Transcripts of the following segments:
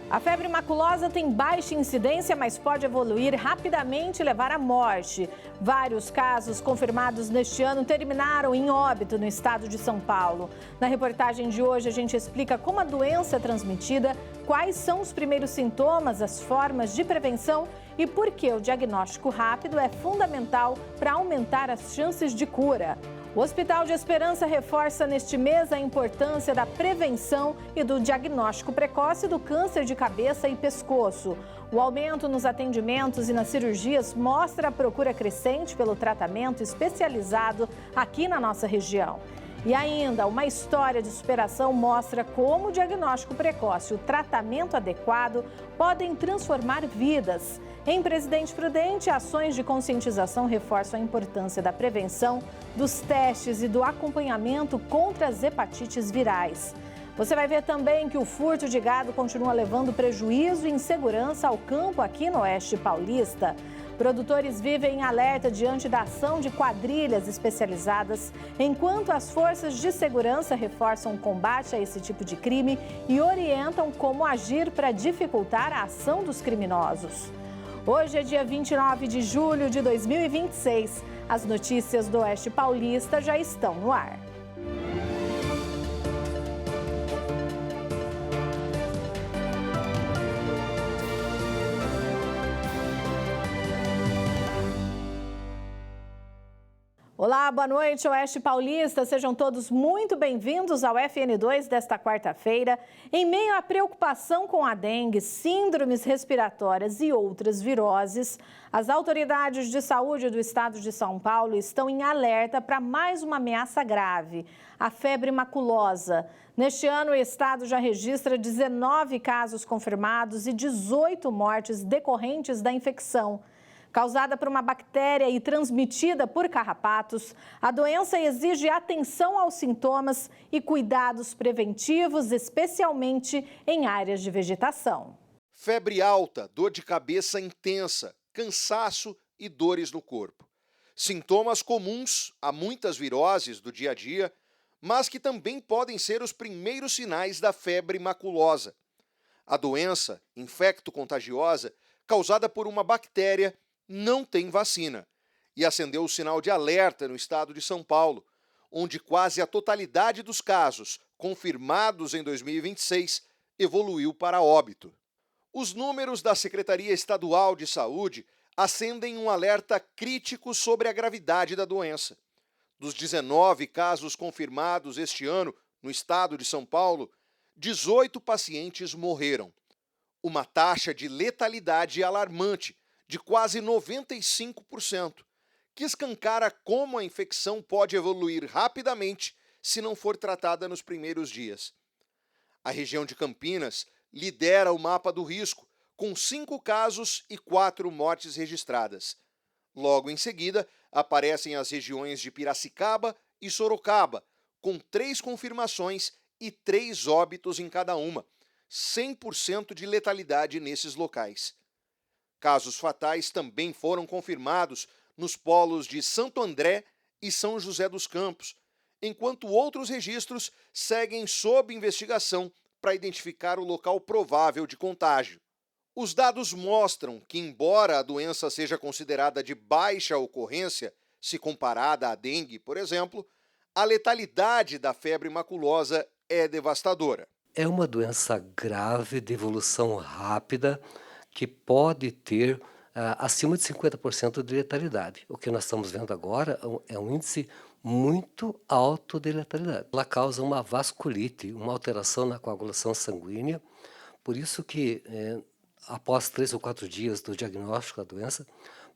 A febre maculosa tem baixa incidência, mas pode evoluir rapidamente e levar à morte. Vários casos confirmados neste ano terminaram em óbito no estado de São Paulo. Na reportagem de hoje, a gente explica como a doença é transmitida, quais são os primeiros sintomas, as formas de prevenção e por que o diagnóstico rápido é fundamental para aumentar as chances de cura. O Hospital de Esperança reforça neste mês a importância da prevenção e do diagnóstico precoce do câncer de cabeça e pescoço. O aumento nos atendimentos e nas cirurgias mostra a procura crescente pelo tratamento especializado aqui na nossa região. E ainda, uma história de superação mostra como o diagnóstico precoce e o tratamento adequado podem transformar vidas. Em Presidente Prudente, ações de conscientização reforçam a importância da prevenção, dos testes e do acompanhamento contra as hepatites virais. Você vai ver também que o furto de gado continua levando prejuízo e insegurança ao campo aqui no Oeste Paulista. Produtores vivem em alerta diante da ação de quadrilhas especializadas, enquanto as forças de segurança reforçam o combate a esse tipo de crime e orientam como agir para dificultar a ação dos criminosos. Hoje é dia 29 de julho de 2026. As notícias do Oeste Paulista já estão no ar. Olá, boa noite, Oeste Paulista. Sejam todos muito bem-vindos ao FN2 desta quarta-feira. Em meio à preocupação com a dengue, síndromes respiratórias e outras viroses, as autoridades de saúde do estado de São Paulo estão em alerta para mais uma ameaça grave, a febre maculosa. Neste ano, o estado já registra 19 casos confirmados e 18 mortes decorrentes da infecção. Causada por uma bactéria e transmitida por carrapatos, a doença exige atenção aos sintomas e cuidados preventivos, especialmente em áreas de vegetação. Febre alta, dor de cabeça intensa, cansaço e dores no corpo. Sintomas comuns a muitas viroses do dia a dia, mas que também podem ser os primeiros sinais da febre maculosa. A doença infecto-contagiosa, causada por uma bactéria, não tem vacina e acendeu o sinal de alerta no estado de São Paulo, onde quase a totalidade dos casos confirmados em 2026 evoluiu para óbito. Os números da Secretaria Estadual de Saúde acendem um alerta crítico sobre a gravidade da doença. Dos 19 casos confirmados este ano no estado de São Paulo, 18 pacientes morreram. Uma taxa de letalidade alarmante, de quase 95%, que escancara como a infecção pode evoluir rapidamente se não for tratada nos primeiros dias. A região de Campinas lidera o mapa do risco, com 5 casos e 4 mortes registradas. Logo em seguida, aparecem as regiões de Piracicaba e Sorocaba, com 3 confirmações e 3 óbitos em cada uma, 100% de letalidade nesses locais. Casos fatais também foram confirmados nos polos de Santo André e São José dos Campos, enquanto outros registros seguem sob investigação para identificar o local provável de contágio. Os dados mostram que, embora a doença seja considerada de baixa ocorrência, se comparada à dengue, por exemplo, a letalidade da febre maculosa é devastadora. É uma doença grave, de evolução rápida, que pode ter acima de 50% de letalidade. O que nós estamos vendo agora é um índice muito alto de letalidade. Ela causa uma vasculite, uma alteração na coagulação sanguínea, por isso que após 3 ou 4 dias do diagnóstico da doença,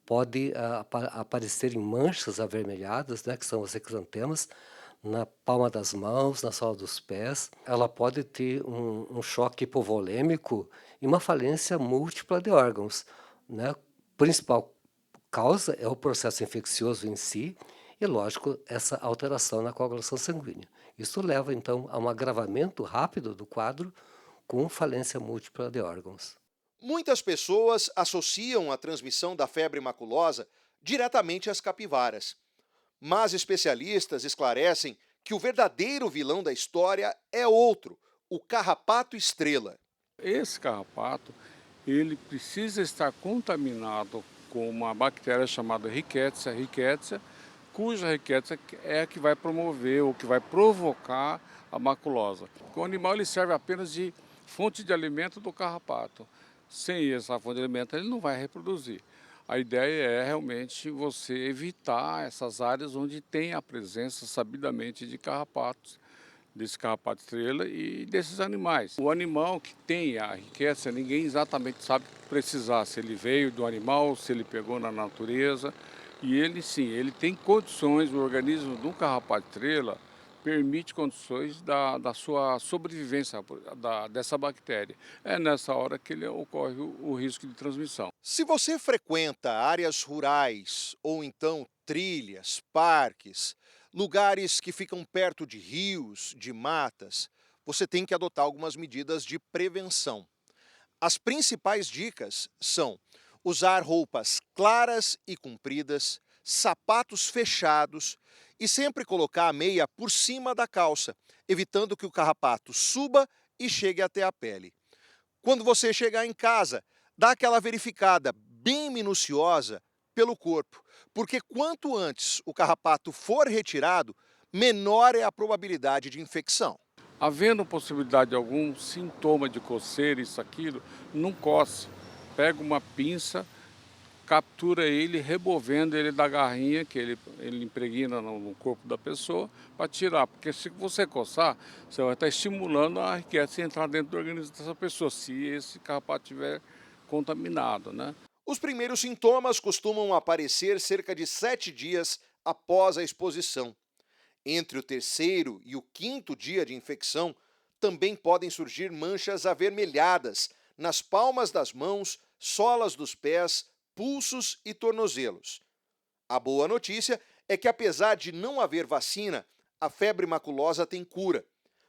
pode aparecerem manchas avermelhadas, né, que são os exantemas, na palma das mãos, na sola dos pés. Ela pode ter um choque hipovolêmico e uma falência múltipla de órgãos, né? A principal causa é o processo infeccioso em si e, lógico, essa alteração na coagulação sanguínea. Isso leva, então, a um agravamento rápido do quadro com falência múltipla de órgãos. Muitas pessoas associam a transmissão da febre maculosa diretamente às capivaras. Mas especialistas esclarecem que o verdadeiro vilão da história é outro, o carrapato estrela. Esse carrapato, ele precisa estar contaminado com uma bactéria chamada Rickettsia, cuja Rickettsia é a que vai promover ou que vai provocar a maculosa. O animal ele serve apenas de fonte de alimento do carrapato. Sem essa fonte de alimento ele não vai reproduzir. A ideia é realmente você evitar essas áreas onde tem a presença sabidamente de carrapatos, desse carrapato estrela e desses animais. O animal que tem a Rickettsia, ninguém exatamente sabe precisar se ele veio do animal, se ele pegou na natureza. E ele sim, ele tem condições, o organismo de um carrapato estrela permite condições da sua sobrevivência dessa bactéria. É nessa hora que ele ocorre o risco de transmissão. Se você frequenta áreas rurais ou então trilhas, parques, lugares que ficam perto de rios, de matas, você tem que adotar algumas medidas de prevenção. As principais dicas são usar roupas claras e compridas, sapatos fechados e sempre colocar a meia por cima da calça, evitando que o carrapato suba e chegue até a pele. Quando você chegar em casa, dá aquela verificada bem minuciosa pelo corpo, porque quanto antes o carrapato for retirado, menor é a probabilidade de infecção. Havendo possibilidade de algum sintoma de coceira, isso, aquilo, não coce. Pega uma pinça, captura ele, removendo ele da garrinha que ele impregna no corpo da pessoa para tirar. Porque se você coçar, você vai estar estimulando a Rickettsia a entrar dentro do organismo dessa pessoa, se esse carrapato estiver contaminado, né? Os primeiros sintomas costumam aparecer cerca de 7 dias após a exposição. Entre o terceiro e o quinto dia de infecção, também podem surgir manchas avermelhadas nas palmas das mãos, solas dos pés, pulsos e tornozelos. A boa notícia é que, apesar de não haver vacina, a febre maculosa tem cura.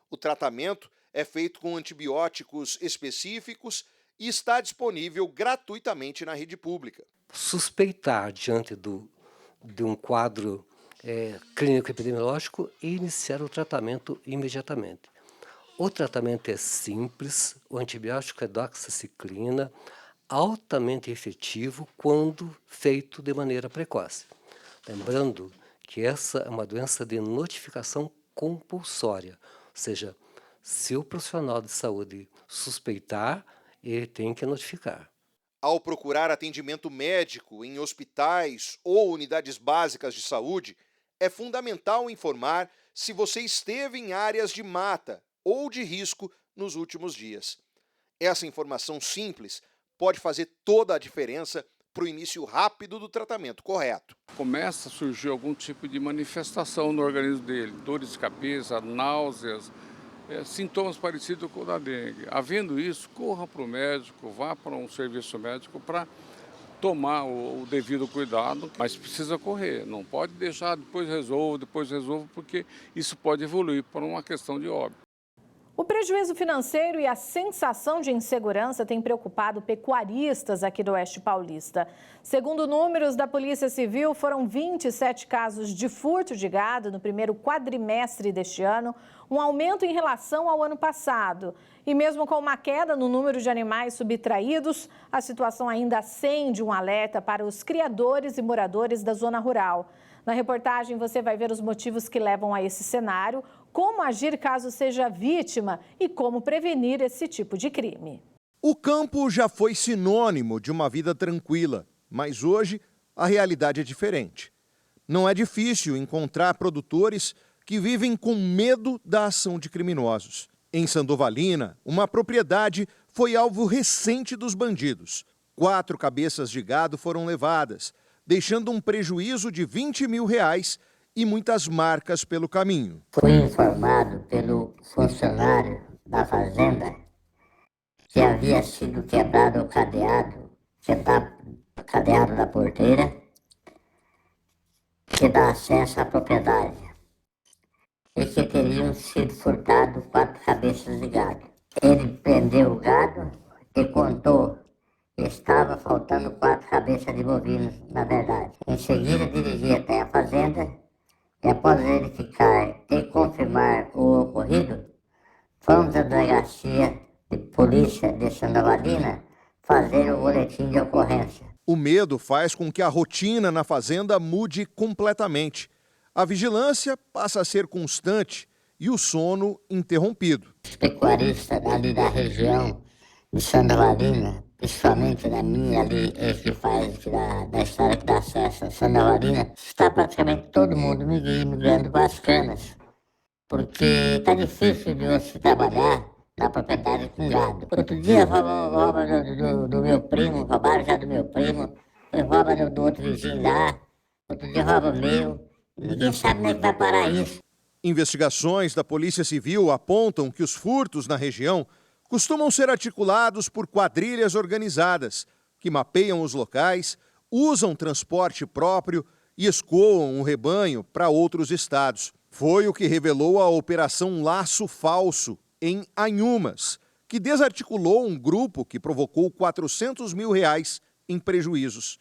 O tratamento é feito com antibióticos específicos e está disponível gratuitamente na rede pública. Suspeitar diante de um quadro clínico epidemiológico e iniciar o tratamento imediatamente. O tratamento é simples, o antibiótico é doxiciclina, altamente efetivo quando feito de maneira precoce. Lembrando que essa é uma doença de notificação compulsória, ou seja, se o profissional de saúde suspeitar, ele tem que notificar. Ao procurar atendimento médico em hospitais ou unidades básicas de saúde, é fundamental informar se você esteve em áreas de mata ou de risco nos últimos dias. Essa informação simples pode fazer toda a diferença para o início rápido do tratamento correto. Começa a surgir algum tipo de manifestação no organismo dele, dores de cabeça, náuseas, sintomas parecidos com o da dengue. Havendo isso, corra para o médico, vá para um serviço médico para tomar o devido cuidado, mas precisa correr, não pode deixar depois resolvo, porque isso pode evoluir para uma questão de óbito. O prejuízo financeiro e a sensação de insegurança têm preocupado pecuaristas aqui do Oeste Paulista. Segundo números da Polícia Civil, foram 27 casos de furto de gado no primeiro quadrimestre deste ano, um aumento em relação ao ano passado. E mesmo com uma queda no número de animais subtraídos, a situação ainda acende um alerta para os criadores e moradores da zona rural. Na reportagem você vai ver os motivos que levam a esse cenário, como agir caso seja vítima e como prevenir esse tipo de crime. O campo já foi sinônimo de uma vida tranquila, mas hoje a realidade é diferente. Não é difícil encontrar produtores que vivem com medo da ação de criminosos. Em Sandovalina, uma propriedade foi alvo recente dos bandidos. 4 cabeças de gado foram levadas, deixando um prejuízo de R$20 mil e muitas marcas pelo caminho. Fui informado pelo funcionário da fazenda que havia sido quebrado o cadeado, cadeado da porteira, que dá acesso à propriedade, e que teriam sido furtados 4 cabeças de gado. Ele prendeu o gado e contou que estava faltando 4 cabeças de bovinos, na verdade. Em seguida, dirigi até a fazenda e, após verificar e confirmar o ocorrido, fomos à delegacia de polícia de Santa Catarina fazer o boletim de ocorrência. O medo faz com que a rotina na fazenda mude completamente. A vigilância passa a ser constante e o sono interrompido. Os pecuaristas ali da região de Santa Catarina, principalmente da minha ali, esse que faz da história que dá acesso a Santa Catarina, está praticamente todo mundo migrando para as canas, porque está difícil de você trabalhar na propriedade com gado. Outro dia rouba do meu primo, roubaram já do meu primo, rouba do outro vizinho lá, outro dia rouba meu, ninguém sabe nem que vai parar isso. Investigações da Polícia Civil apontam que os furtos na região costumam ser articulados por quadrilhas organizadas, que mapeiam os locais, usam transporte próprio e escoam um rebanho para outros estados. Foi o que revelou a Operação Laço Falso, em Anhumas, que desarticulou um grupo que provocou R$400 mil em prejuízos.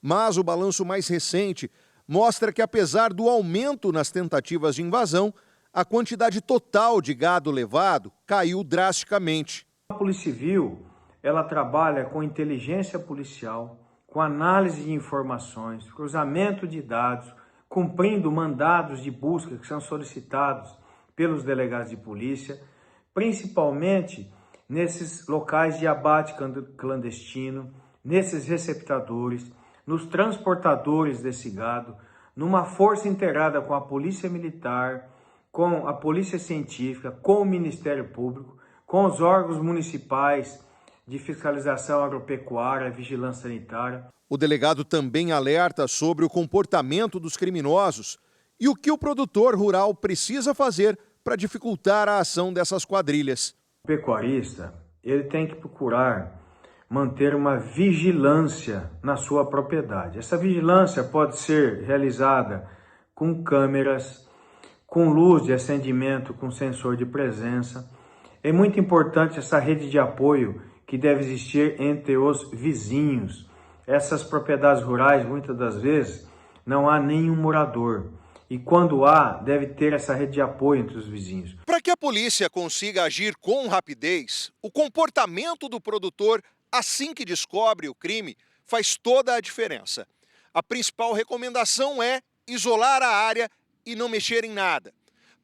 Mas o balanço mais recente mostra que, apesar do aumento nas tentativas de invasão, a quantidade total de gado levado caiu drasticamente. A Polícia Civil, ela trabalha com inteligência policial, com análise de informações, cruzamento de dados, cumprindo mandados de busca que são solicitados pelos delegados de polícia, principalmente nesses locais de abate clandestino, nesses receptadores, nos transportadores desse gado, numa força integrada com a Polícia Militar, com a Polícia Científica, com o Ministério Público, com os órgãos municipais de fiscalização agropecuária, vigilância sanitária. O delegado também alerta sobre o comportamento dos criminosos e o que o produtor rural precisa fazer para dificultar a ação dessas quadrilhas. O pecuarista, ele tem que procurar manter uma vigilância na sua propriedade. Essa vigilância pode ser realizada com câmeras, com luz de acendimento, com sensor de presença. É muito importante essa rede de apoio que deve existir entre os vizinhos. Essas propriedades rurais, muitas das vezes, não há nenhum morador. E quando há, deve ter essa rede de apoio entre os vizinhos. Para que a polícia consiga agir com rapidez, o comportamento do produtor, assim que descobre o crime, faz toda a diferença. A principal recomendação é isolar a área e não mexer em nada.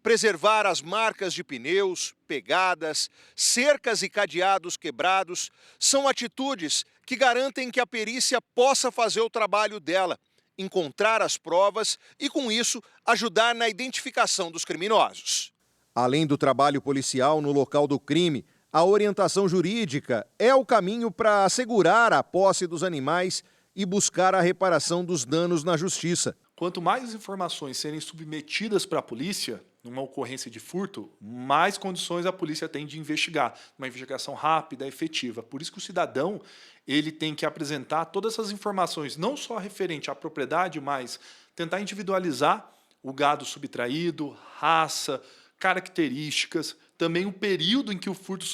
Preservar as marcas de pneus, pegadas, cercas e cadeados quebrados são atitudes que garantem que a perícia possa fazer o trabalho dela, encontrar as provas e, com isso, ajudar na identificação dos criminosos. Além do trabalho policial no local do crime, a orientação jurídica é o caminho para assegurar a posse dos animais e buscar a reparação dos danos na justiça. Quanto mais informações serem submetidas para a polícia, numa ocorrência de furto, mais condições a polícia tem de investigar, uma investigação rápida, efetiva. Por isso que o cidadão ele tem que apresentar todas essas informações, não só referente à propriedade, mas tentar individualizar o gado subtraído, raça, características, também o período em que o furto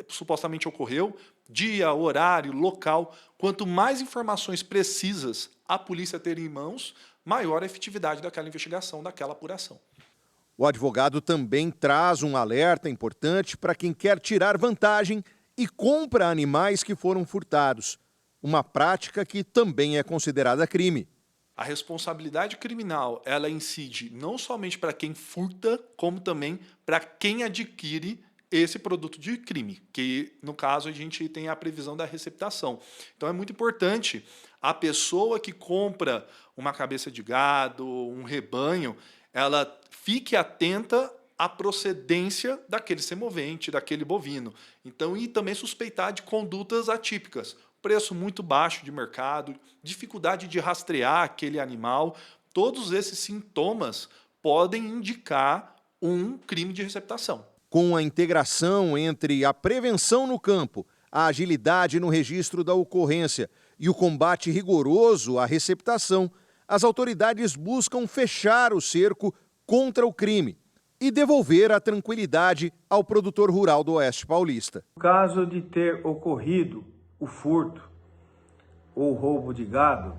supostamente ocorreu, dia, horário, local. Quanto mais informações precisas a polícia ter em mãos, maior a efetividade daquela investigação, daquela apuração. O advogado também traz um alerta importante para quem quer tirar vantagem e compra animais que foram furtados, uma prática que também é considerada crime. A responsabilidade criminal, ela incide não somente para quem furta, como também para quem adquire esse produto de crime, que no caso a gente tem a previsão da receptação. Então é muito importante a pessoa que compra uma cabeça de gado, um rebanho, ela fique atenta à procedência daquele semovente, daquele bovino. Então, e também suspeitar de condutas atípicas. Preço muito baixo de mercado, dificuldade de rastrear aquele animal, todos esses sintomas podem indicar um crime de receptação. Com a integração entre a prevenção no campo, a agilidade no registro da ocorrência e o combate rigoroso à receptação, as autoridades buscam fechar o cerco contra o crime e devolver a tranquilidade ao produtor rural do Oeste Paulista. No caso de ter ocorrido o furto ou roubo de gado,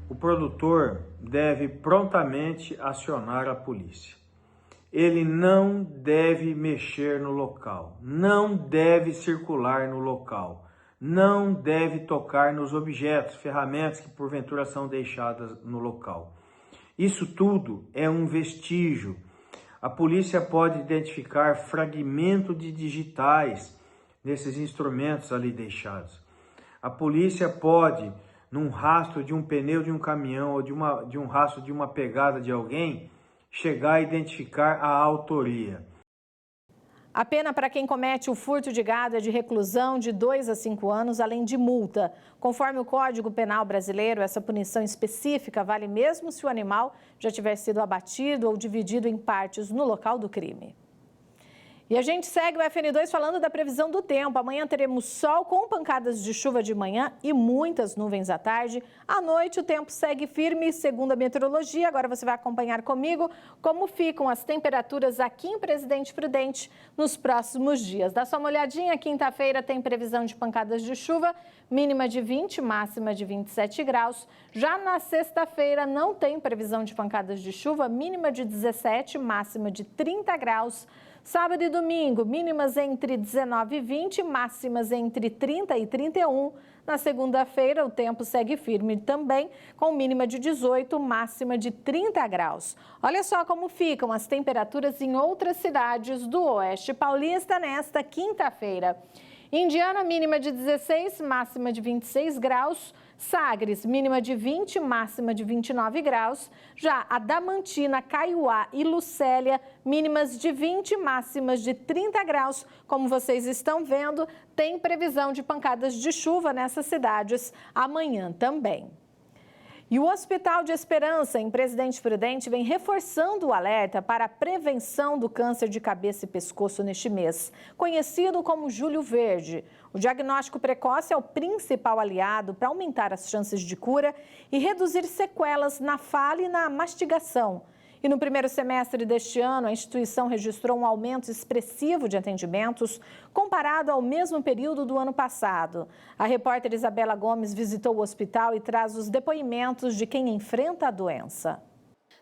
o produtor deve prontamente acionar a polícia. ele não deve mexer no local, não deve circular no local, não deve tocar nos objetos, ferramentas que porventura são deixadas no local. Isso tudo é um vestígio. A polícia pode identificar fragmentos de digitais nesses instrumentos ali deixados. A polícia pode, num rastro de um pneu de um caminhão ou de um rastro de uma pegada de alguém, chegar a identificar a autoria. A pena para quem comete o furto de gado é de reclusão de 2 a 5 anos, além de multa. Conforme o Código Penal brasileiro, essa punição específica vale mesmo se o animal já tiver sido abatido ou dividido em partes no local do crime. E a gente segue o FN2 falando da previsão do tempo. Amanhã teremos sol com pancadas de chuva de manhã e muitas nuvens à tarde. À noite o tempo segue firme, segundo a meteorologia. Agora você vai acompanhar comigo como ficam as temperaturas aqui em Presidente Prudente nos próximos dias. Dá só uma olhadinha, quinta-feira tem previsão de pancadas de chuva, mínima de 20, máxima de 27 graus. Já na sexta-feira não tem previsão de pancadas de chuva, mínima de 17, máxima de 30 graus. Sábado e domingo, mínimas entre 19 e 20, máximas entre 30 e 31. Na segunda-feira, o tempo segue firme também, com mínima de 18, máxima de 30 graus. Olha só como ficam as temperaturas em outras cidades do Oeste Paulista nesta quinta-feira. Indiana, mínima de 16, máxima de 26 graus. Sagres, mínima de 20, máxima de 29 graus. Já Adamantina, Caiuá e Lucélia, mínimas de 20, máximas de 30 graus. Como vocês estão vendo, tem previsão de pancadas de chuva nessas cidades amanhã também. E o Hospital de Esperança, em Presidente Prudente, vem reforçando o alerta para a prevenção do câncer de cabeça e pescoço neste mês, conhecido como Julho Verde. O diagnóstico precoce é o principal aliado para aumentar as chances de cura e reduzir sequelas na fala e na mastigação. E no primeiro semestre deste ano, a instituição registrou um aumento expressivo de atendimentos comparado ao mesmo período do ano passado. A repórter Isabela Gomes visitou o hospital e traz os depoimentos de quem enfrenta a doença.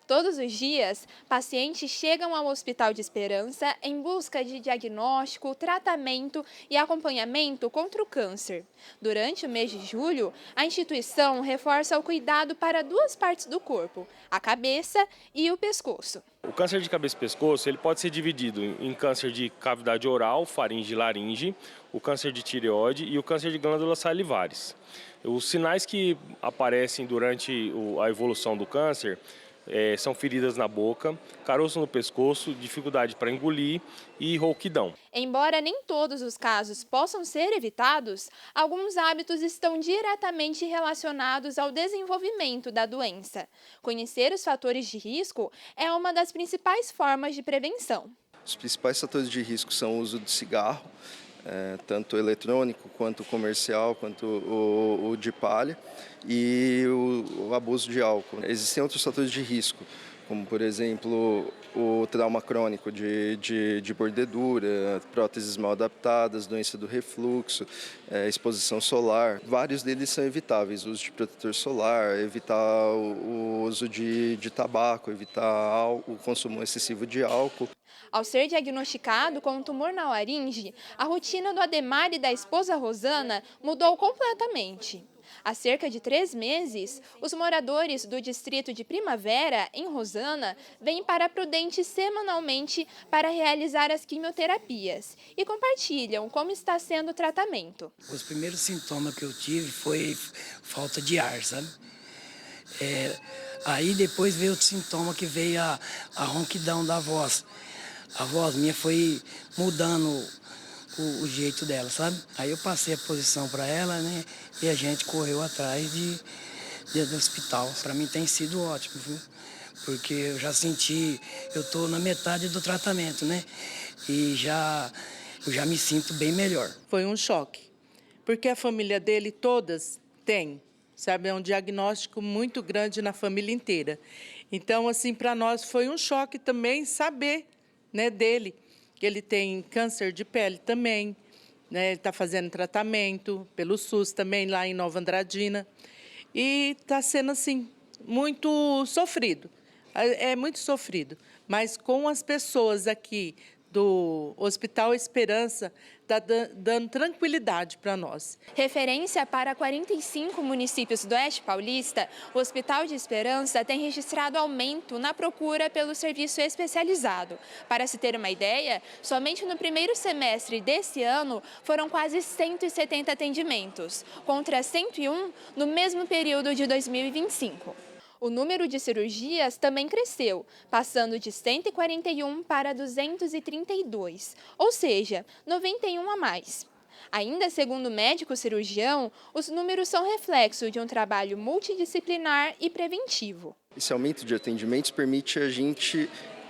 Todos os dias, pacientes chegam ao Hospital de Esperança em busca de diagnóstico, tratamento e acompanhamento contra o câncer. Durante o mês de julho, a instituição reforça o cuidado para duas partes do corpo, a cabeça e o pescoço. O câncer de cabeça e pescoço ele pode ser dividido em câncer de cavidade oral, faringe e laringe, o câncer de tireoide e o câncer de glândulas salivares. Os sinais que aparecem durante a evolução do câncer são feridas na boca, caroço no pescoço, dificuldade para engolir e rouquidão. Embora nem todos os casos possam ser evitados, alguns hábitos estão diretamente relacionados ao desenvolvimento da doença. Conhecer os fatores de risco é uma das principais formas de prevenção. Os principais fatores de risco são o uso de cigarro, tanto eletrônico quanto comercial, quanto o de palha, e o abuso de álcool. Existem outros fatores de risco, como por exemplo o trauma crônico de mordedura, próteses mal adaptadas, doença do refluxo, exposição solar. Vários deles são evitáveis, o uso de protetor solar, evitar o uso de tabaco, evitar o consumo excessivo de álcool. Ao ser diagnosticado com um tumor na laringe, a rotina do Ademar e da esposa Rosana mudou completamente. Há cerca de 3 meses, os moradores do distrito de Primavera, em Rosana, vêm para Prudente semanalmente para realizar as quimioterapias e compartilham como está sendo o tratamento. Os primeiros sintomas que eu tive foi falta de ar, sabe? Aí depois veio outro sintoma que veio a ronquidão da voz. A voz minha foi mudando o jeito dela, sabe? Aí eu passei a posição para ela, né? E a gente correu atrás do hospital. Para mim tem sido ótimo, viu? Porque eu já senti, eu tô na metade do tratamento, né? E eu já me sinto bem melhor. Foi um choque, porque a família dele todas tem, sabe? É um diagnóstico muito grande na família inteira. Então, assim, para nós foi um choque também saber, né, dele, que ele tem câncer de pele também, né, ele está fazendo tratamento pelo SUS também, lá em Nova Andradina, e está sendo, assim, muito sofrido, é muito sofrido, mas com as pessoas aqui do Hospital Esperança, está dando tranquilidade para nós. Referência para 45 municípios do Oeste Paulista, o Hospital de Esperança tem registrado aumento na procura pelo serviço especializado. Para se ter uma ideia, somente no primeiro semestre desse ano foram quase 170 atendimentos, contra 101 no mesmo período de 2025. O número de cirurgias também cresceu, passando de 141 para 232, ou seja, 91 a mais. Ainda segundo o médico cirurgião, os números são reflexo de um trabalho multidisciplinar e preventivo. Esse aumento de atendimentos permite a gente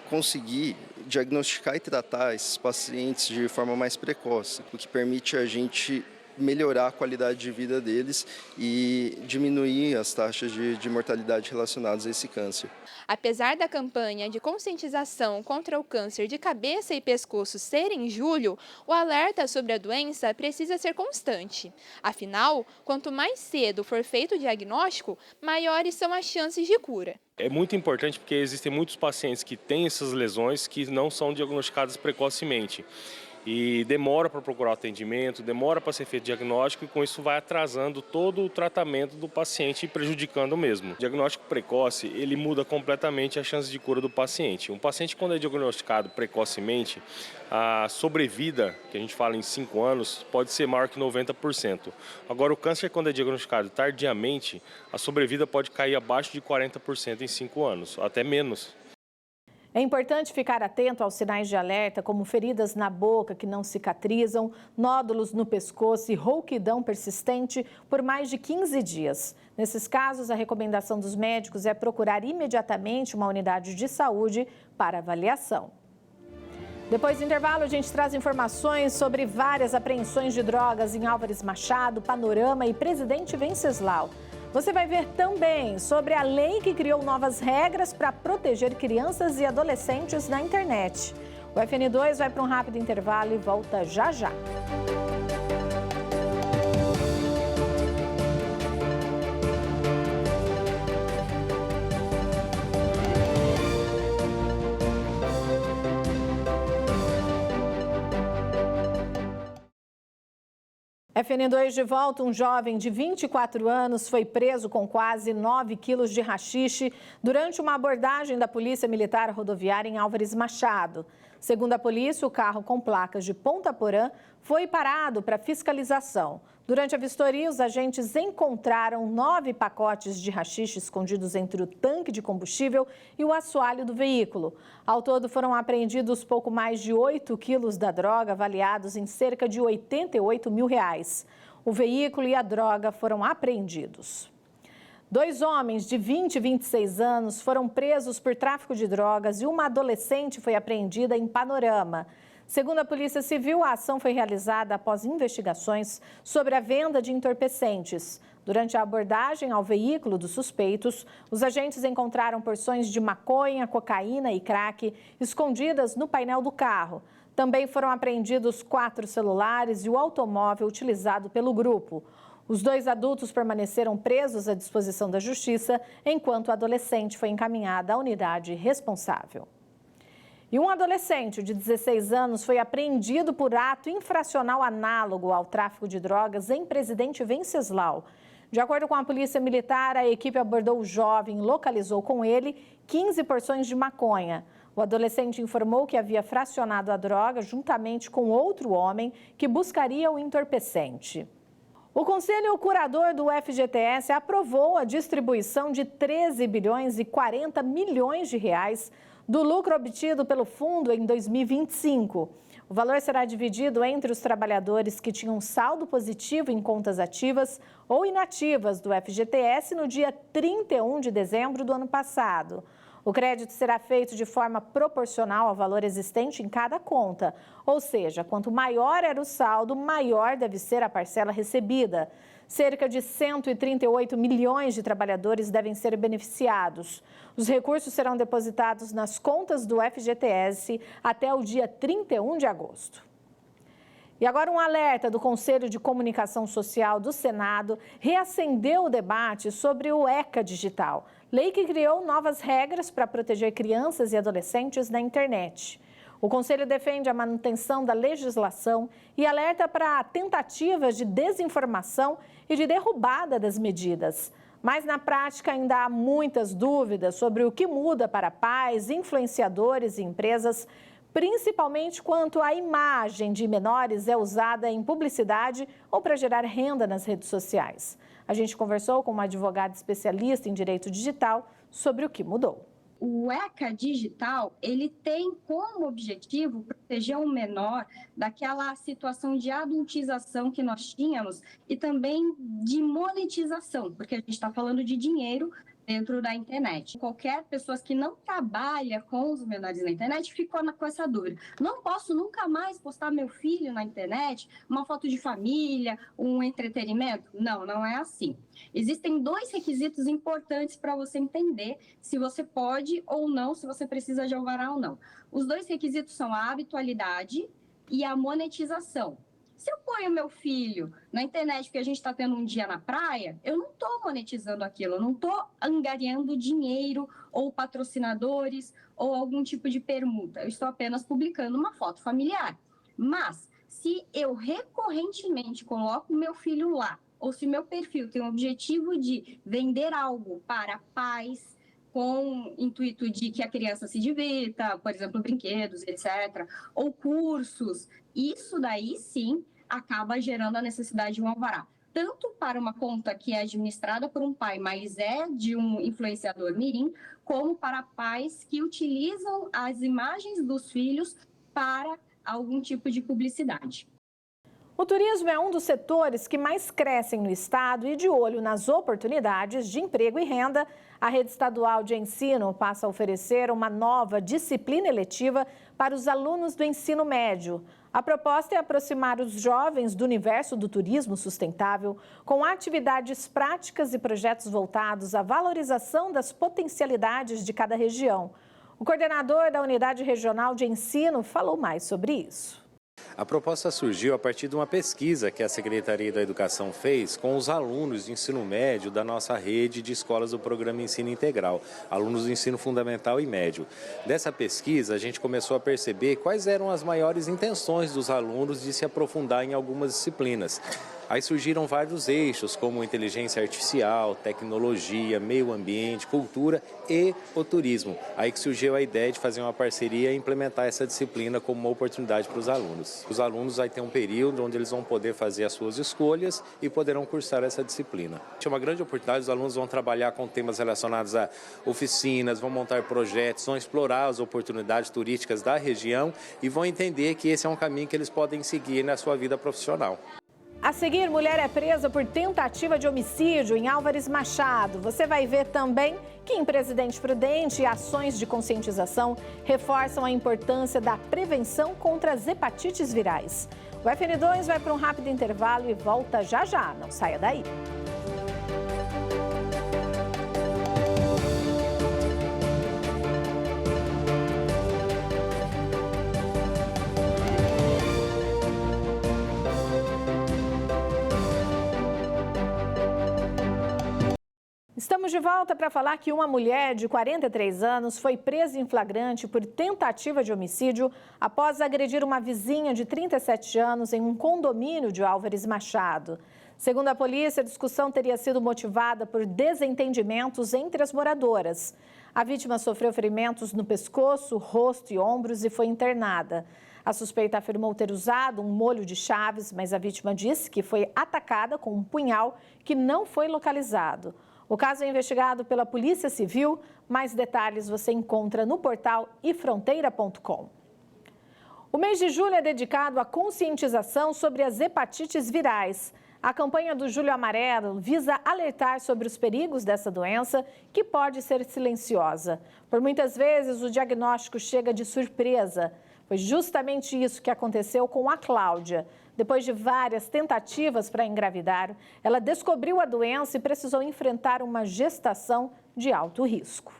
conseguir diagnosticar e tratar esses pacientes de forma mais precoce, o que permite a gente melhorar a qualidade de vida deles e diminuir as taxas de mortalidade relacionadas a esse câncer. Apesar da campanha de conscientização contra o câncer de cabeça e pescoço ser em julho, o alerta sobre a doença precisa ser constante. Afinal, quanto mais cedo for feito o diagnóstico, maiores são as chances de cura. É muito importante porque existem muitos pacientes que têm essas lesões que não são diagnosticadas precocemente. E demora para procurar atendimento, demora para ser feito diagnóstico e com isso vai atrasando todo o tratamento do paciente e prejudicando mesmo. O diagnóstico precoce, ele muda completamente a chance de cura do paciente. Um paciente quando é diagnosticado precocemente, a sobrevida, que a gente fala em 5 anos, pode ser maior que 90%. Agora o câncer quando é diagnosticado tardiamente, a sobrevida pode cair abaixo de 40% em 5 anos, até menos. É importante ficar atento aos sinais de alerta, como feridas na boca que não cicatrizam, nódulos no pescoço e rouquidão persistente por mais de 15 dias. Nesses casos, a recomendação dos médicos é procurar imediatamente uma unidade de saúde para avaliação. Depois do intervalo, a gente traz informações sobre várias apreensões de drogas em Álvares Machado, Panorama e Presidente Venceslau. Você vai ver também sobre a lei que criou novas regras para proteger crianças e adolescentes na internet. O FN2 vai para um rápido intervalo e volta já já. FN2 de volta, um jovem de 24 anos foi preso com quase 9 quilos de haxixe durante uma abordagem da Polícia Militar Rodoviária em Álvares Machado. Segundo a polícia, o carro com placas de Ponta Porã foi parado para fiscalização. Durante a vistoria, os agentes encontraram 9 pacotes de haxixe escondidos entre o tanque de combustível e o assoalho do veículo. Ao todo, foram apreendidos pouco mais de 8 quilos da droga, avaliados em cerca de R$88 mil. O veículo e a droga foram apreendidos. 2 homens de 20 e 26 anos foram presos por tráfico de drogas e uma adolescente foi apreendida em Panorama. Segundo a Polícia Civil, a ação foi realizada após investigações sobre a venda de entorpecentes. Durante a abordagem ao veículo dos suspeitos, os agentes encontraram porções de maconha, cocaína e crack escondidas no painel do carro. Também foram apreendidos 4 celulares e o automóvel utilizado pelo grupo. Os 2 adultos permaneceram presos à disposição da Justiça, enquanto o adolescente foi encaminhado à unidade responsável. E um adolescente de 16 anos foi apreendido por ato infracional análogo ao tráfico de drogas em Presidente Venceslau. De acordo com a Polícia Militar, a equipe abordou o jovem e localizou com ele 15 porções de maconha. O adolescente informou que havia fracionado a droga juntamente com outro homem que buscaria o entorpecente. O Conselho Curador do FGTS aprovou a distribuição de 13 bilhões e 40 milhões de reais do lucro obtido pelo fundo em 2025. O valor será dividido entre os trabalhadores que tinham saldo positivo em contas ativas ou inativas do FGTS no dia 31 de dezembro do ano passado. O crédito será feito de forma proporcional ao valor existente em cada conta, ou seja, quanto maior era o saldo, maior deve ser a parcela recebida. Cerca de 138 milhões de trabalhadores devem ser beneficiados. Os recursos serão depositados nas contas do FGTS até o dia 31 de agosto. E agora um alerta do Conselho de Comunicação Social do Senado reacendeu o debate sobre o ECA digital, lei que criou novas regras para proteger crianças e adolescentes na internet. O Conselho defende a manutenção da legislação e alerta para tentativas de desinformação e de derrubada das medidas. Mas na prática ainda há muitas dúvidas sobre o que muda para pais, influenciadores e empresas, principalmente quanto a imagem de menores é usada em publicidade ou para gerar renda nas redes sociais. A gente conversou com uma advogada especialista em direito digital sobre o que mudou. O ECA digital, ele tem como objetivo proteger o menor daquela situação de adultização que nós tínhamos e também de monetização, porque a gente está falando de dinheiro dentro da internet. Qualquer pessoa que não trabalha com os menores na internet ficou com essa dúvida. Não posso nunca mais postar meu filho na internet, uma foto de família, um entretenimento? Não, não é assim. Existem 2 requisitos importantes para você entender se você pode ou não, se você precisa de alvará ou não. Os 2 requisitos são a habitualidade e a monetização. Se eu ponho meu filho na internet porque a gente está tendo um dia na praia, eu não estou monetizando aquilo, eu não estou angariando dinheiro ou patrocinadores ou algum tipo de permuta. Eu estou apenas publicando uma foto familiar. Mas, se eu recorrentemente coloco meu filho lá, ou se meu perfil tem o objetivo de vender algo para pais, com intuito de que a criança se divirta, por exemplo, brinquedos, etc., ou cursos, isso daí sim acaba gerando a necessidade de um alvará. Tanto para uma conta que é administrada por um pai, mas é de um influenciador mirim, como para pais que utilizam as imagens dos filhos para algum tipo de publicidade. O turismo é um dos setores que mais crescem no estado e, de olho nas oportunidades de emprego e renda, a rede estadual de ensino passa a oferecer uma nova disciplina eletiva para os alunos do ensino médio. A proposta é aproximar os jovens do universo do turismo sustentável com atividades práticas e projetos voltados à valorização das potencialidades de cada região. O coordenador da Unidade Regional de Ensino falou mais sobre isso. A proposta surgiu a partir de uma pesquisa que a Secretaria da Educação fez com os alunos de ensino médio da nossa rede de escolas do programa Ensino Integral, alunos do ensino fundamental e médio. Dessa pesquisa, a gente começou a perceber quais eram as maiores intenções dos alunos de se aprofundar em algumas disciplinas. Aí surgiram vários eixos, como inteligência artificial, tecnologia, meio ambiente, cultura e o turismo. Aí que surgiu a ideia de fazer uma parceria e implementar essa disciplina como uma oportunidade para os alunos. Os alunos vão ter um período onde eles vão poder fazer as suas escolhas e poderão cursar essa disciplina. É uma grande oportunidade, os alunos vão trabalhar com temas relacionados a oficinas, vão montar projetos, vão explorar as oportunidades turísticas da região e vão entender que esse é um caminho que eles podem seguir na sua vida profissional. A seguir, mulher é presa por tentativa de homicídio em Álvares Machado. Você vai ver também que em Presidente Prudente, ações de conscientização reforçam a importância da prevenção contra as hepatites virais. O FN2 vai para um rápido intervalo e volta já já. Não saia daí. Estamos de volta para falar que uma mulher de 43 anos foi presa em flagrante por tentativa de homicídio após agredir uma vizinha de 37 anos em um condomínio de Álvares Machado. Segundo a polícia, a discussão teria sido motivada por desentendimentos entre as moradoras. A vítima sofreu ferimentos no pescoço, rosto e ombros e foi internada. A suspeita afirmou ter usado um molho de chaves, mas a vítima disse que foi atacada com um punhal que não foi localizado. O caso é investigado pela Polícia Civil. Mais detalhes você encontra no portal ifronteira.com. O mês de julho é dedicado à conscientização sobre as hepatites virais. A campanha do Julho Amarelo visa alertar sobre os perigos dessa doença, que pode ser silenciosa. Por muitas vezes, o diagnóstico chega de surpresa. Foi justamente isso que aconteceu com a Cláudia. Depois de várias tentativas para engravidar, ela descobriu a doença e precisou enfrentar uma gestação de alto risco.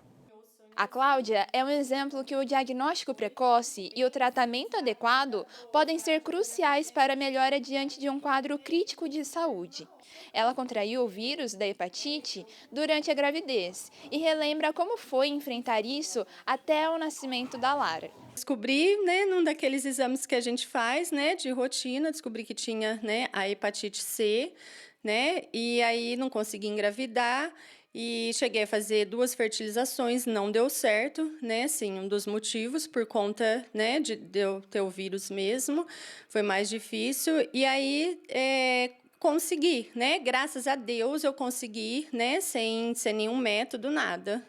A Cláudia é um exemplo que o diagnóstico precoce e o tratamento adequado podem ser cruciais para a melhora diante de um quadro crítico de saúde. Ela contraiu o vírus da hepatite durante a gravidez e relembra como foi enfrentar isso até o nascimento da Lara. Descobri, num daqueles exames que a gente faz, de rotina, descobri que tinha, a hepatite C, e aí não consegui engravidar. E cheguei a fazer 2 fertilizações, não deu certo, Sim, um dos motivos por conta, de eu ter o vírus mesmo, foi mais difícil. E aí consegui, Graças a Deus eu consegui, sem nenhum método, nada,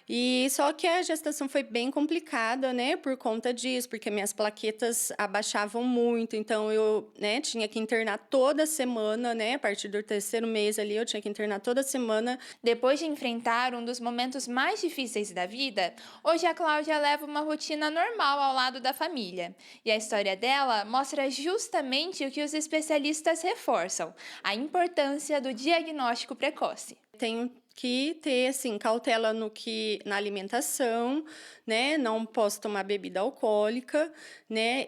E só que a gestação foi bem complicada, por conta disso, porque minhas plaquetas abaixavam muito, então eu, tinha que internar toda semana, A partir do 3º mês ali eu tinha que internar toda semana. Depois de enfrentar um dos momentos mais difíceis da vida, hoje a Cláudia leva uma rotina normal ao lado da família. E a história dela mostra justamente o que os especialistas reforçam: a importância do diagnóstico precoce. Tenho que ter, assim, cautela na alimentação, Não posso tomar bebida alcoólica,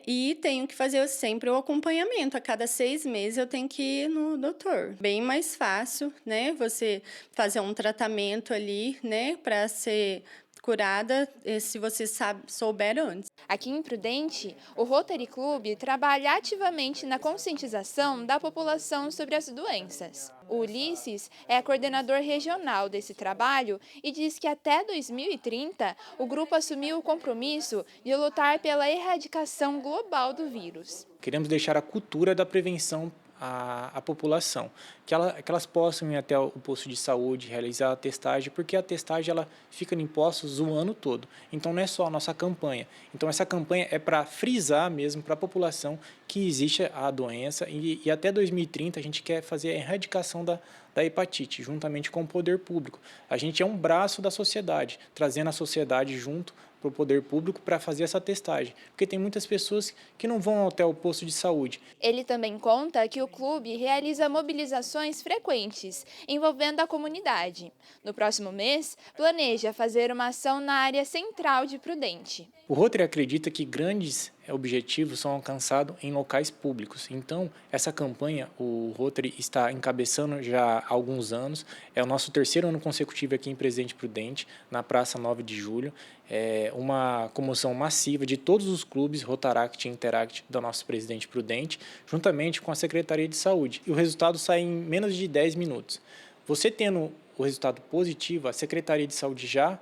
E tenho que fazer sempre o acompanhamento. A cada 6 meses eu tenho que ir no doutor. Bem mais fácil, Você fazer um tratamento ali, para ser curada, se você souber antes. Aqui em Prudente, o Rotary Club trabalha ativamente na conscientização da população sobre as doenças. O Ulisses é coordenador regional desse trabalho e diz que até 2030 o grupo assumiu o compromisso de lutar pela erradicação global do vírus. Queremos deixar a cultura da prevenção à população, que elas possam ir até o posto de saúde, realizar a testagem, porque a testagem ela fica em postos o ano todo. Então não é só a nossa campanha. Então essa campanha é para frisar mesmo para a população que existe a doença e até 2030 a gente quer fazer a erradicação da hepatite, juntamente com o poder público. A gente é um braço da sociedade, trazendo a sociedade junto para o poder público para fazer essa testagem, porque tem muitas pessoas que não vão até o posto de saúde. Ele também conta que o clube realiza mobilizações frequentes envolvendo a comunidade. No próximo mês, planeja fazer uma ação na área central de Prudente. O Rotary acredita que grandes objetivos são alcançados em locais públicos. Então, essa campanha, o Rotary está encabeçando já há alguns anos. É o nosso 3º ano consecutivo aqui em Presidente Prudente, na Praça 9 de Julho. É uma comoção massiva de todos os clubes Rotaract e Interact do nosso Presidente Prudente, juntamente com a Secretaria de Saúde. E o resultado sai em menos de 10 minutos. Você tendo o resultado positivo, a Secretaria de Saúde já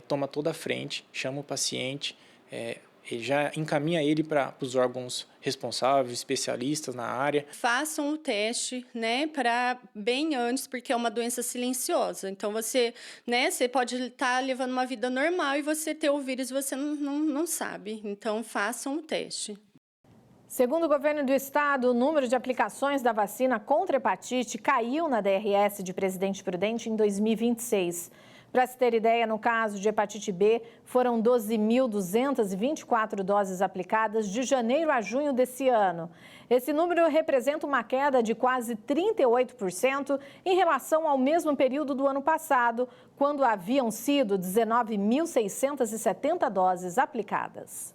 toma toda a frente, chama o paciente, já encaminha ele para os órgãos responsáveis, especialistas na área. Façam o teste, para bem antes, porque é uma doença silenciosa. Então, você pode estar levando uma vida normal e você ter o vírus e você não sabe. Então, façam o teste. Segundo o governo do estado, o número de aplicações da vacina contra hepatite caiu na DRS de Presidente Prudente em 2026. Para se ter ideia, no caso de hepatite B, foram 12.224 doses aplicadas de janeiro a junho desse ano. Esse número representa uma queda de quase 38% em relação ao mesmo período do ano passado, quando haviam sido 19.670 doses aplicadas.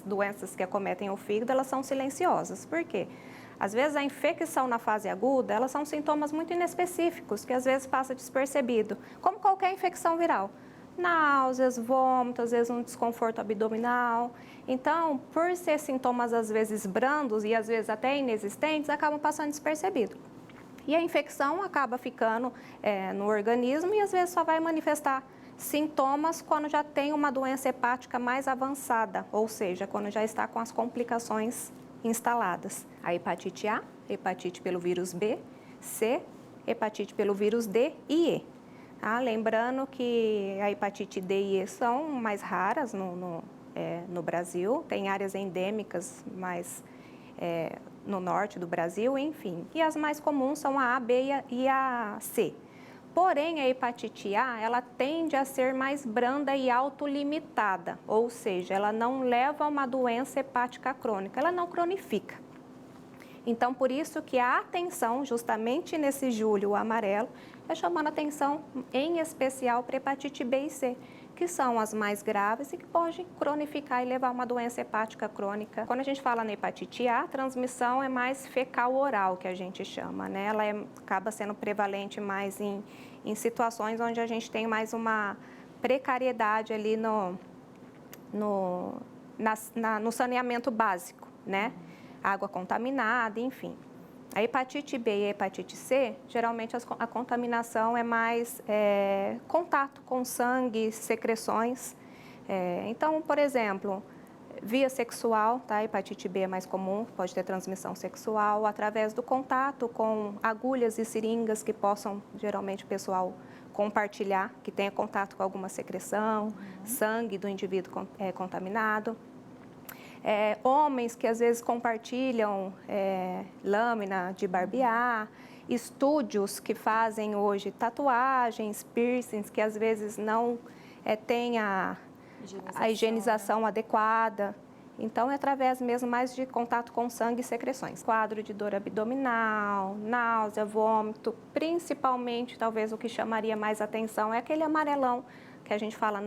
Doenças que acometem o fígado, elas são silenciosas. Por quê? Às vezes a infecção na fase aguda, elas são sintomas muito inespecíficos, que às vezes passa despercebido, como qualquer infecção viral. Náuseas, vômito, às vezes um desconforto abdominal. Então, por ser sintomas às vezes brandos e às vezes até inexistentes, acabam passando despercebido. E a infecção acaba ficando no organismo e às vezes só vai manifestar sintomas quando já tem uma doença hepática mais avançada, ou seja, quando já está com as complicações instaladas. A hepatite A, hepatite pelo vírus B, C, hepatite pelo vírus D e E. Lembrando que a hepatite D e E são mais raras no Brasil, tem áreas endêmicas mais no norte do Brasil, enfim. E as mais comuns são a A, B e a C. Porém, a hepatite A, ela tende a ser mais branda e autolimitada, ou seja, ela não leva a uma doença hepática crônica, ela não cronifica. Então, por isso que a atenção, justamente nesse julho amarelo, é chamando atenção em especial para hepatite B e C, que são as mais graves e que podem cronificar e levar a uma doença hepática crônica. Quando a gente fala na hepatite A, a transmissão é mais fecal-oral, que a gente chama, né? Ela acaba sendo prevalente mais em situações onde a gente tem mais uma precariedade ali no saneamento básico, né? Água contaminada, enfim. A hepatite B e a hepatite C, geralmente a contaminação é mais contato com sangue, secreções. Então, por exemplo, via sexual, tá? A hepatite B é mais comum, pode ter transmissão sexual, através do contato com agulhas e seringas que possam, geralmente, o pessoal compartilhar, que tenha contato com alguma secreção, sangue do indivíduo contaminado. Homens que às vezes compartilham lâmina de barbear, estúdios que fazem hoje tatuagens, piercings, que às vezes não têm a higienização adequada. Então, é através mesmo mais de contato com sangue e secreções. Quadro de dor abdominal, náusea, vômito, principalmente, talvez o que chamaria mais atenção é aquele amarelão que a gente fala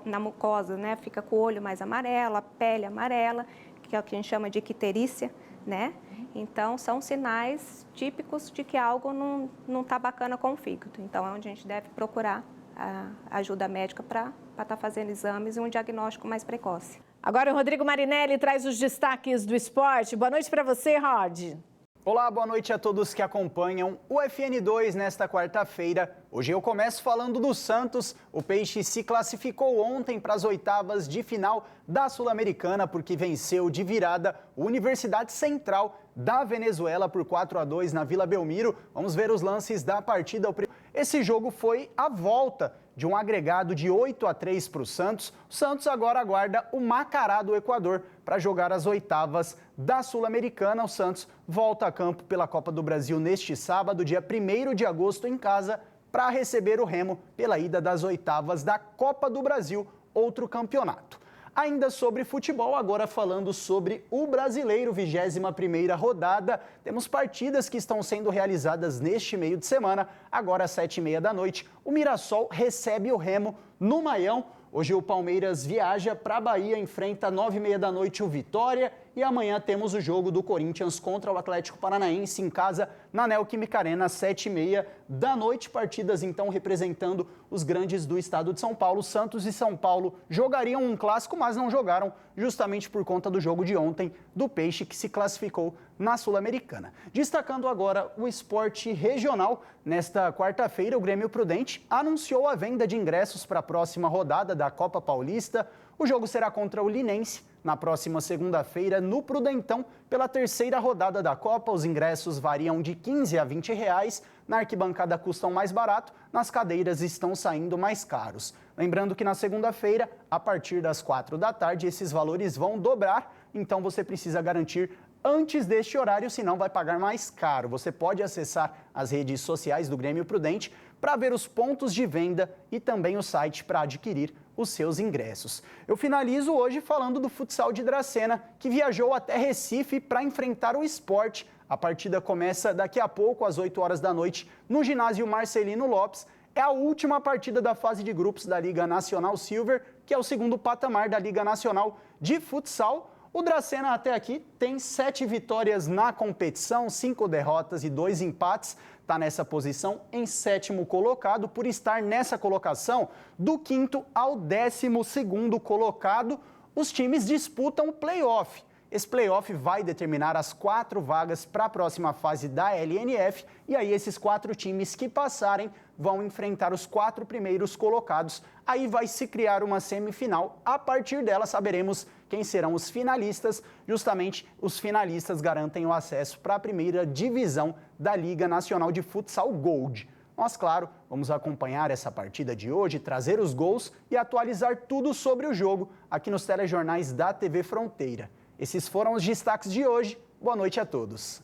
na mucosa, né? Fica com o olho mais amarelo, a pele amarela, que é o que a gente chama de icterícia, né? Então, são sinais típicos de que algo não está bacana com o fígado. Então, é onde a gente deve procurar a ajuda médica para estar fazendo exames e um diagnóstico mais precoce. Agora o Rodrigo Marinelli traz os destaques do esporte. Boa noite para você, Rod. Olá, boa noite a todos que acompanham o FN2 nesta quarta-feira. Hoje eu começo falando do Santos. O Peixe se classificou ontem para as oitavas de final da Sul-Americana porque venceu de virada a Universidade Central da Venezuela por 4-2 na Vila Belmiro. Vamos ver os lances da partida. Esse jogo foi a volta de um agregado de 8-3 para o Santos. O Santos agora aguarda o Macará do Equador para jogar as oitavas da Sul-Americana. O Santos volta a campo pela Copa do Brasil neste sábado, dia 1º de agosto, em casa, para receber o Remo pela ida das oitavas da Copa do Brasil, outro campeonato. Ainda sobre futebol, agora falando sobre o Brasileiro, 21ª rodada. Temos partidas que estão sendo realizadas neste meio de semana. Agora às 7h30 da noite, o Mirassol recebe o Remo no Maião. Hoje o Palmeiras viaja para a Bahia, enfrenta às 9h30 da noite o Vitória. E amanhã temos o jogo do Corinthians contra o Atlético Paranaense em casa, na Neoquímica Arena, às 7h30 da noite. Partidas, então, representando os grandes do estado de São Paulo. Santos e São Paulo jogariam um clássico, mas não jogaram, justamente por conta do jogo de ontem do Peixe, que se classificou na Sul-Americana. Destacando agora o esporte regional. Nesta quarta-feira, o Grêmio Prudente anunciou a venda de ingressos para a próxima rodada da Copa Paulista. O jogo será contra o Linense na próxima segunda-feira, no Prudentão, pela terceira rodada da Copa. Os ingressos variam de R$15 a R$20. Na arquibancada custam mais barato, nas cadeiras estão saindo mais caros. Lembrando que na segunda-feira, a partir das 4 da tarde, esses valores vão dobrar, então você precisa garantir antes deste horário, senão vai pagar mais caro. Você pode acessar as redes sociais do Grêmio Prudente para ver os pontos de venda e também o site para adquirir os seus ingressos. Eu finalizo hoje falando do futsal de Dracena, que viajou até Recife para enfrentar o Sport. A partida começa daqui a pouco, às 8 horas da noite, no ginásio Marcelino Lopes. É a última partida da fase de grupos da Liga Nacional Silver, que é o segundo patamar da Liga Nacional de Futsal. O Dracena até aqui tem 7 vitórias na competição, 5 derrotas e 2 empates. Está nessa posição em 7º colocado. Por estar nessa colocação, do 5º ao 12º colocado, os times disputam o play-off. Esse play-off vai determinar as 4 vagas para a próxima fase da LNF. E aí esses 4 times que passarem vão enfrentar os 4 primeiros colocados. Aí vai se criar uma semifinal. A partir dela saberemos quem serão os finalistas. Justamente os finalistas garantem o acesso para a primeira divisão da Liga Nacional de Futsal Gold. Nós, claro, vamos acompanhar essa partida de hoje, trazer os gols e atualizar tudo sobre o jogo aqui nos telejornais da TV Fronteira. Esses foram os destaques de hoje. Boa noite a todos.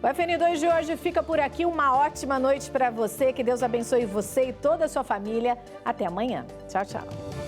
O FN2 de hoje fica por aqui. Uma ótima noite para você. Que Deus abençoe você e toda a sua família. Até amanhã. Tchau, tchau.